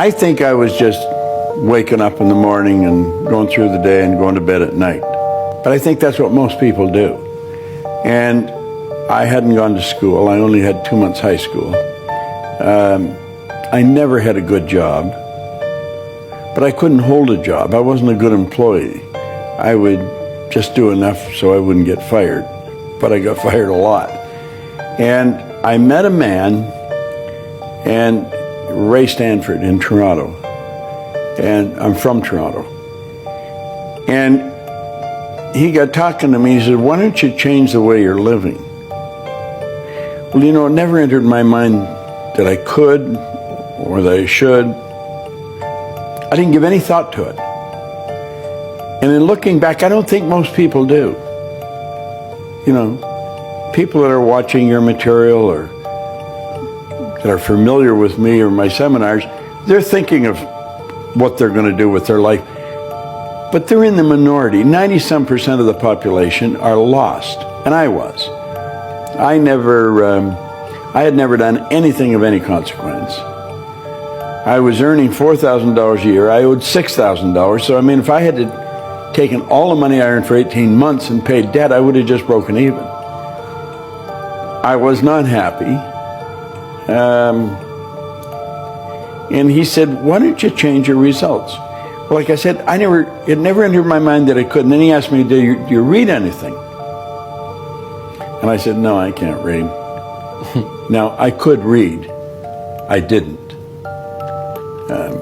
I think I was just waking up in the morning and going through the day and going to bed at night. But I think that's what most people do. And I hadn't gone to school. I only had 2 months high school. I never had a good job, but I couldn't hold a job. I wasn't a good employee. I would just do enough so I wouldn't get fired, but I got fired a lot. And I met a man, and Ray Stanford in Toronto, and I'm from Toronto. And he got talking to me. He said, "Why don't you change the way you're living?" Well, you know, it never entered my mind that I could or that I should. I didn't give any thought to it. And in looking back, I don't think most people do. You know, people that are watching your material or that are familiar with me or my seminars, they're thinking of what they're going to do with their life. But they're in the minority. 90-some% of the population are lost, and I was. I had never done anything of any consequence. I was earning $4,000 a year. I owed $6,000. So, I mean, if I had taken all the money I earned for 18 months and paid debt, I would have just broken even. I was not happy. And he said, "Why don't you change your results?" Well, like I said, it never entered my mind that I could. And then he asked me, do you read anything? And I said, "No, I can't read." Now, I could read. I didn't.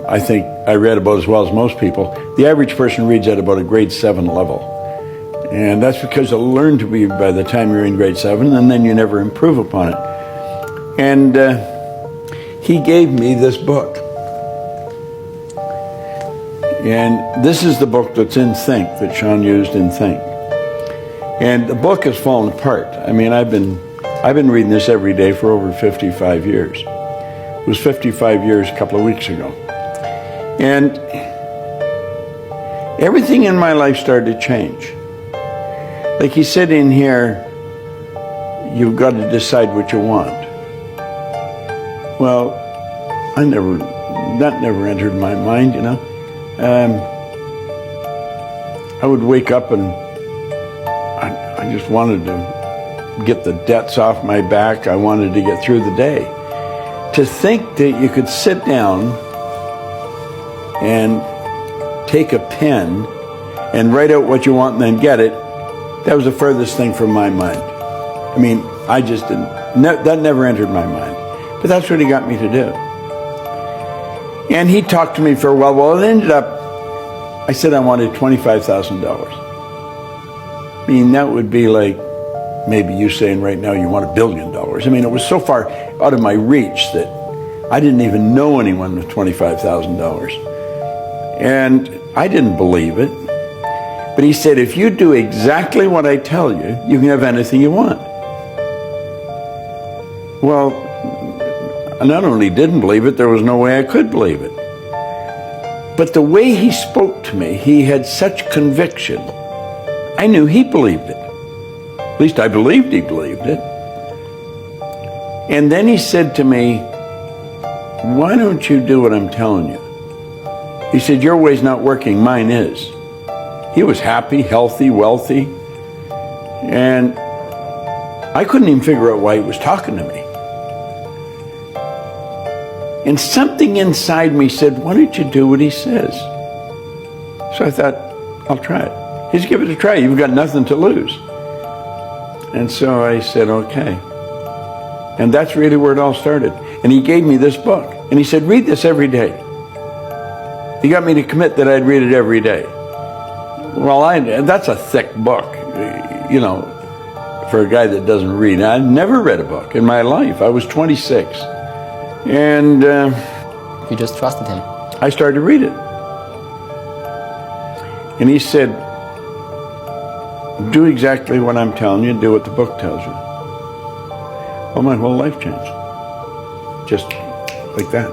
I think I read about as well as most people. The average person reads at about a grade 7 level. And that's because you learn to read by the time you're in grade 7, and then you never improve upon it. And he gave me this book. And this is the book that's in Think, that Sean used in Think. And the book has fallen apart. I mean, I've been reading this every day for over 55 years. It was 55 years a couple of weeks ago. And everything in my life started to change. Like he said in here, you've got to decide what you want. Well, that never entered my mind, you know. I would wake up and I just wanted to get the debts off my back. I wanted to get through the day. To think that you could sit down and take a pen and write out what you want and then get it, that was the furthest thing from my mind. I mean, I just didn't, that never entered my mind. But that's what he got me to do. And he talked to me for a while. Well, it ended up, I said I wanted $25,000. I mean, that would be like maybe you saying right now you want $1 billion. I mean, it was so far out of my reach that I didn't even know anyone with $25,000. And I didn't believe it. But he said, if you do exactly what I tell you, you can have anything you want. Well, I not only didn't believe it, there was no way I could believe it. But the way he spoke to me, he had such conviction. I knew he believed it. At least I believed he believed it. And then he said to me, "Why don't you do what I'm telling you?" He said, "Your way's not working, mine is." He was happy, healthy, wealthy. And I couldn't even figure out why he was talking to me. And something inside me said, "Why don't you do what he says?" So I thought, I'll try it. Just give it a try. You've got nothing to lose. And so I said, okay. And that's really where it all started. And he gave me this book. And he said, read this every day. He got me to commit that I'd read it every day. Well, that's a thick book, you know, for a guy that doesn't read. I'd never read a book in my life. I was 26. And you just trusted him. I started to read it. And he said, do exactly what I'm telling you, do what the book tells you. Well, my whole life changed. Just like that.